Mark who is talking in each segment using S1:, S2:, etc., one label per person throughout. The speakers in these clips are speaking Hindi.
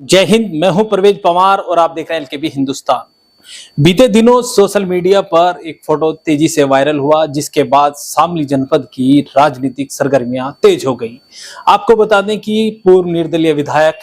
S1: जय हिंद। मैं हूं परवेज पवार और आप देख रहे हैं एलकेबी हिंदुस्तान। बीते दिनों सोशल मीडिया पर एक फोटो तेजी से वायरल हुआ, जिसके बाद शामली जनपद की राजनीतिक सरगर्मियां तेज हो गई। आपको बता दें कि पूर्व निर्दलीय विधायक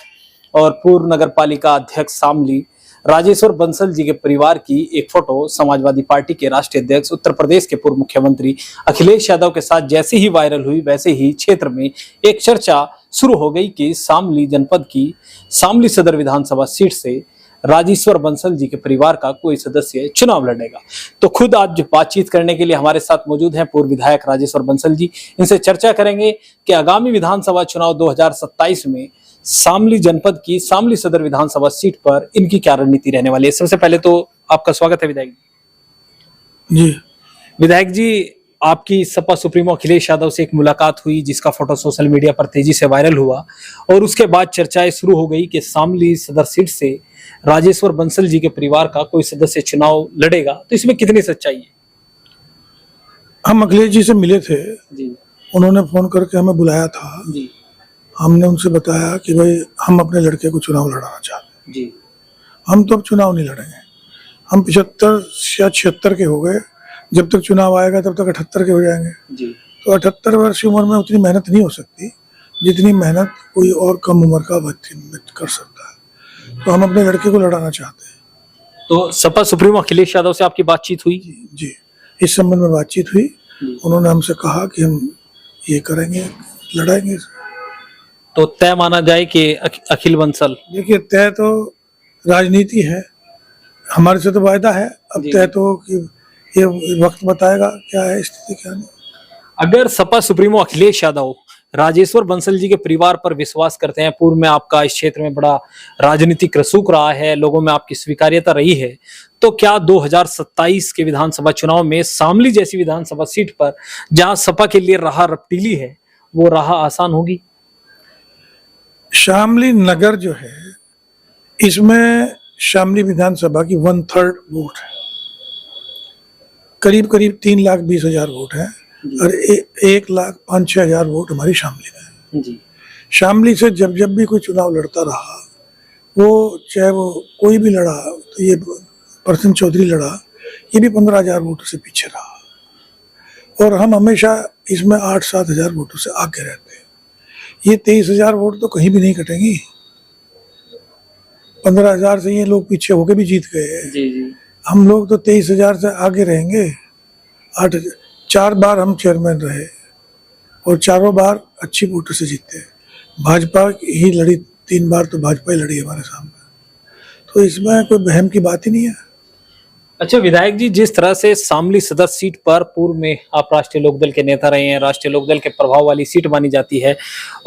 S1: और पूर्व नगरपालिका अध्यक्ष शामली राजेश्वर बंसल जी के परिवार की एक फोटो समाजवादी पार्टी के राष्ट्रीय अध्यक्ष उत्तर प्रदेश के पूर्व मुख्यमंत्री अखिलेश यादव के साथ जैसे ही वायरल हुई, वैसे ही क्षेत्र में एक चर्चा शुरू हो गई कि शामली जनपद की शामली सदर विधानसभा सीट से राजेश्वर बंसल जी के परिवार का कोई सदस्य चुनाव लड़ेगा। तो खुद आज बातचीत करने के लिए हमारे साथ मौजूद हैं पूर्व विधायक राजेश्वर बंसल जी। इनसे चर्चा करेंगे कि आगामी विधानसभा चुनाव 2027 में शामली जनपद की शामली सदर विधानसभा सीट पर इनकी क्या रणनीति रहने वाली है। सबसे पहले तो आपका स्वागत है विधायक
S2: जी।
S1: विधायक जी, आपकी सपा सुप्रीमो अखिलेश यादव से एक मुलाकात हुई, जिसका फोटो सोशल मीडिया पर तेजी से वायरल हुआ और उसके बाद चर्चाएं शुरू हो गई कि शामली सदर सीट से राजेश्वर बंसल जी के परिवार का कोई सदस्य चुनाव लड़ेगा। तो इसमें कितनी सच्चाई है?
S2: हम अखिलेश जी से मिले थे
S1: जी
S2: उन्होंने फोन करके हमें बुलाया था
S1: जी
S2: हमने उनसे बताया कि भाई हम अपने लड़के को चुनाव लड़ाना चाहते हैं।
S1: जी
S2: हम तो अब चुनाव नहीं लड़ेंगे। हम 75 या 76 के हो गए, जब तक चुनाव आएगा तब तक 78 के हो जाएंगे।
S1: जी
S2: तो 78 वर्ष की उम्र में उतनी मेहनत नहीं हो सकती जितनी मेहनत कोई और कम उम्र का व्यक्ति कर सकता है। तो हम अपने लड़के को लड़ाना चाहते हैं।
S1: तो सपा सुप्रीमो अखिलेश यादव से आपकी बातचीत हुई?
S2: जी, इस संबंध में बातचीत हुई। उन्होंने हमसे कहा कि हम ये करेंगे, लड़ाएंगे।
S1: तो तय माना जाए कि अखिल बंसल?
S2: देखिए, तय तो राजनीति है, हमारे से तो वायदा है। अब तय तो कि ये वक्त बताएगा क्या है स्थिति, क्या नहीं।
S1: अगर सपा सुप्रीमो अखिलेश यादव राजेश्वर बंसल जी के परिवार पर विश्वास करते हैं, पूर्व में आपका इस क्षेत्र में बड़ा राजनीतिक रसूख रहा है, लोगों में आपकी स्वीकार्यता रही है, तो क्या 2027 के विधानसभा चुनाव में शामली जैसी विधानसभा सीट पर जहां सपा के लिए राह रपटीली है, वो राह आसान होगी?
S2: शामली नगर जो है, इसमें शामली विधानसभा की 1/3 वोट है, करीब करीब 3,20,000 वोट है और 1,05,6,000 वोट हमारी शामली में है। शामली से जब जब भी कोई चुनाव लड़ता रहा, वो चाहे वो कोई भी लड़ा, तो ये प्रसन्न चौधरी लड़ा, ये भी 15,000 वोटों से पीछे रहा और हम हमेशा इसमें 8-7 हजार वोटों से आगे रहते हैं। ये 23,000 वोट तो कहीं भी नहीं कटेंगी। 15,000 से ये लोग पीछे होके भी जीत गए हैं।
S1: जी जी।
S2: हम लोग तो 23,000 से आगे रहेंगे। 4 बार हम चेयरमैन रहे और चारों बार अच्छी वोटों से जीते। भाजपा ही लड़ी 3 बार, तो भाजपा ही लड़ी हमारे सामने। तो इसमें कोई बहम की बात ही नहीं है।
S1: अच्छा विधायक जी, जिस तरह से शामली सदर सीट पर पूर्व में आप राष्ट्रीय लोकदल के नेता रहे हैं, राष्ट्रीय लोकदल के प्रभाव वाली सीट मानी जाती है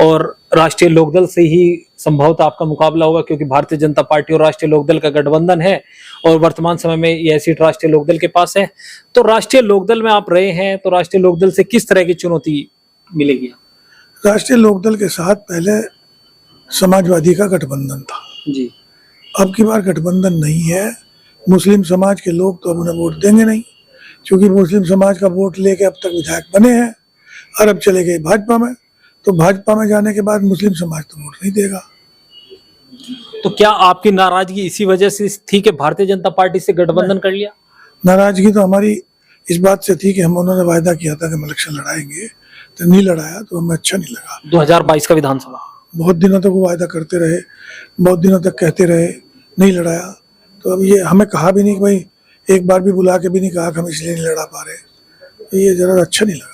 S1: और राष्ट्रीय लोकदल से ही संभवतः आपका मुकाबला होगा, क्योंकि भारतीय जनता पार्टी और राष्ट्रीय लोकदल का गठबंधन है और वर्तमान समय में यह सीट राष्ट्रीय लोकदल के पास है। तो राष्ट्रीय लोकदल में आप रहे हैं, तो राष्ट्रीय लोकदल से किस तरह की चुनौती मिलेगी?
S2: राष्ट्रीय लोकदल के साथ पहले समाजवादी का गठबंधन था
S1: जी।
S2: अब की बार गठबंधन नहीं है। मुस्लिम समाज के लोग तो अब उन्हें वोट देंगे नहीं, क्योंकि मुस्लिम समाज का वोट लेके अब तक विधायक बने हैं और अब चले गए भाजपा में। तो भाजपा में जाने के बाद मुस्लिम समाज तो वोट नहीं देगा।
S1: तो क्या आपकी नाराजगी इसी वजह से थी कि भारतीय जनता पार्टी से गठबंधन कर लिया?
S2: नाराजगी तो हमारी इस बात से थी कि हम उन्होंने वायदा किया था कि हम इलेक्शन लड़ाएंगे, तो नहीं लड़ाया, तो हमें अच्छा नहीं लगा।
S1: 2022 का विधानसभा
S2: बहुत दिनों तक वो वायदा करते रहे, बहुत दिनों तक कहते रहे, नहीं लड़ाया। तो अब ये हमें कहा भी नहीं कि भाई, एक बार भी बुला के भी नहीं कहा कि हम इसलिए नहीं लड़ा पा रहे, तो ये जरा अच्छा नहीं लगा।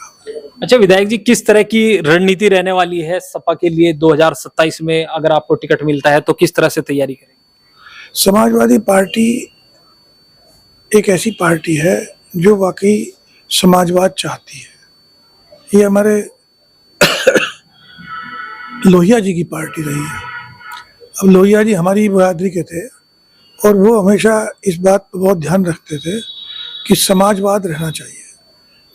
S1: अच्छा विधायक जी, किस तरह की रणनीति रहने वाली है सपा के लिए 2027 में? अगर आपको टिकट मिलता है तो किस तरह से तैयारी करेंगे?
S2: समाजवादी पार्टी एक ऐसी पार्टी है जो वाकई समाजवाद चाहती है। ये हमारे लोहिया जी की पार्टी रही है। अब लोहिया जी हमारी बरादरी के थे और वो हमेशा इस बात पर बहुत ध्यान रखते थे कि समाजवाद रहना चाहिए।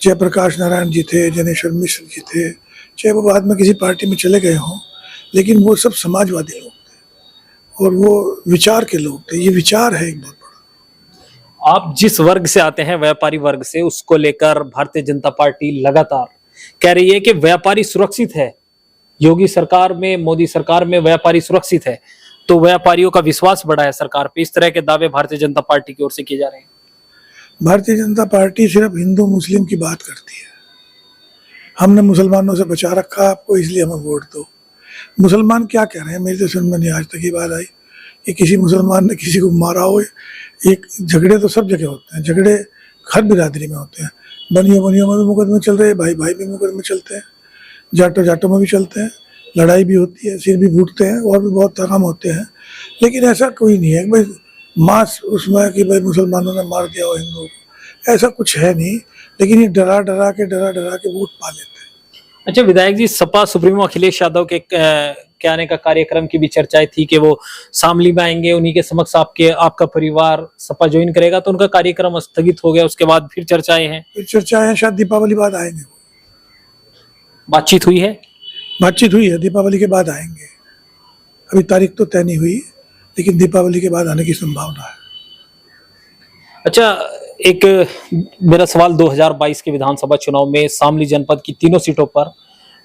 S2: जयप्रकाश नारायण जी थे, जनेश्वर मिश्र जी थे, चाहे वो बाद में किसी पार्टी में चले गए हों, लेकिन वो सब समाजवादी लोग थे और वो विचार के लोग थे। ये विचार है एक बहुत बड़ा।
S1: आप जिस वर्ग से आते हैं, व्यापारी वर्ग से, उसको लेकर भारतीय जनता पार्टी लगातार कह रही है कि व्यापारी सुरक्षित है, योगी सरकार में, मोदी सरकार में व्यापारी सुरक्षित है। तो व्यापारियों का विश्वास बढ़ा है सरकार पे। इस तरह के दावे भारतीय जनता पार्टी की ओर से किए जा रहे हैं।
S2: भारतीय जनता पार्टी सिर्फ हिंदू मुस्लिम की बात करती है। हमने मुसलमानों से बचा रखा आपको, इसलिए हमें वोट दो। मुसलमान क्या कह रहे हैं, मेरी तो समझ में नहीं आज तक ये बात आई कि किसी मुसलमान ने किसी को मारा हो। एक झगड़े तो सब जगह होते हैं, झगड़े हर बिरादरी में होते हैं। बनियों में भी मुकदमे चल रहे हैं, भाई भाई में मुकदमे चलते हैं, जाटों में भी चलते हैं, लड़ाई भी होती है, सिर भी फूटते हैं और भी बहुत काम होते हैं। लेकिन ऐसा कोई नहीं है कि भाई मास उसमें कि भाई मुसलमानों ने मार दिया हो हिंदुओं को, ऐसा कुछ है नहीं। लेकिन ये डरा डरा के वोट पा लेते हैं।
S1: अच्छा विधायक जी, सपा सुप्रीमो अखिलेश यादव के आने का कार्यक्रम की भी चर्चाएं थी कि वो शामली में आएंगे, उन्हीं के समक्ष आपका परिवार सपा ज्वाइन करेगा, तो उनका कार्यक्रम स्थगित हो गया। उसके बाद फिर चर्चाएं हैं,
S2: शायद दीपावली बाद आएंगे।
S1: बातचीत हुई है?
S2: बातचीत हुई है, दीपावली के बाद आएंगे। अभी तारीख तो तय नहीं हुई, लेकिन दीपावली के बाद आने की संभावना है।
S1: अच्छा, एक मेरा सवाल, 2022 के विधानसभा चुनाव में शामली जनपद की तीनों सीटों पर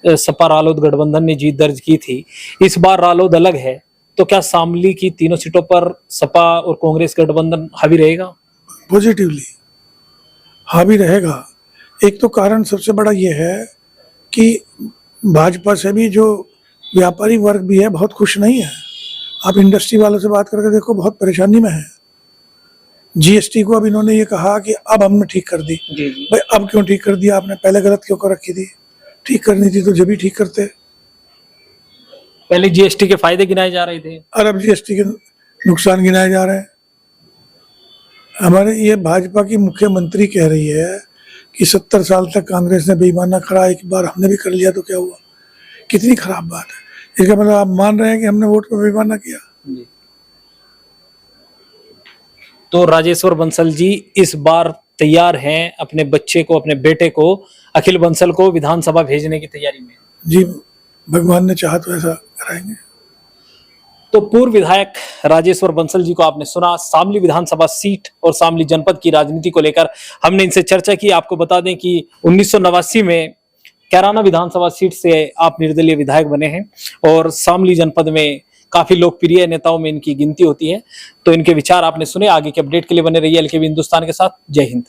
S1: सपा रालोद गठबंधन ने जीत दर्ज की थी। इस बार रालोद अलग है, तो क्या शामली की तीनों सीटों पर सपा और कांग्रेस गठबंधन हावी रहेगा?
S2: पॉजिटिवली हावी रहेगा। एक तो कारण सबसे बड़ा ये है कि भाजपा से भी जो व्यापारी वर्ग भी है बहुत खुश नहीं है। आप इंडस्ट्री वालों से बात करके देखो, बहुत परेशानी में है। जीएसटी को अब इन्होंने ये कहा कि अब हमने ठीक कर दी। भाई अब क्यों ठीक कर दिया आपने, पहले गलत क्यों कर रखी थी? ठीक करनी थी तो जब भी ठीक करते।
S1: पहले जीएसटी के फायदे गिनाए जा रहे थे
S2: और अब जीएसटी के नुकसान गिनाए जा रहे हैं। हमारे ये भाजपा की मुख्यमंत्री कह रही है कि 70 साल तक कांग्रेस ने बेईमाना करा, एक बार हमने भी कर लिया तो क्या हुआ। कितनी खराब बात है। इसका मतलब आप मान रहे हैं कि हमने वोट पर बेईमाना किया।
S1: तो राजेश्वर बंसल जी इस बार तैयार हैं अपने बच्चे को, अपने बेटे को, अखिल बंसल को विधानसभा भेजने की तैयारी में?
S2: जी, भगवान ने चाहा तो ऐसा कराएंगे।
S1: तो पूर्व विधायक राजेश्वर बंसल जी को आपने सुना। शामली विधानसभा सीट और शामली जनपद की राजनीति को लेकर हमने इनसे चर्चा की। आपको बता दें कि 1989 में कैराना विधानसभा सीट से आप निर्दलीय विधायक बने हैं और शामली जनपद में काफी लोकप्रिय नेताओं में इनकी गिनती होती है। तो इनके विचार आपने सुने। आगे के अपडेट के लिए बने रहिए एलकेबी हिंदुस्तान के साथ। जय हिंद।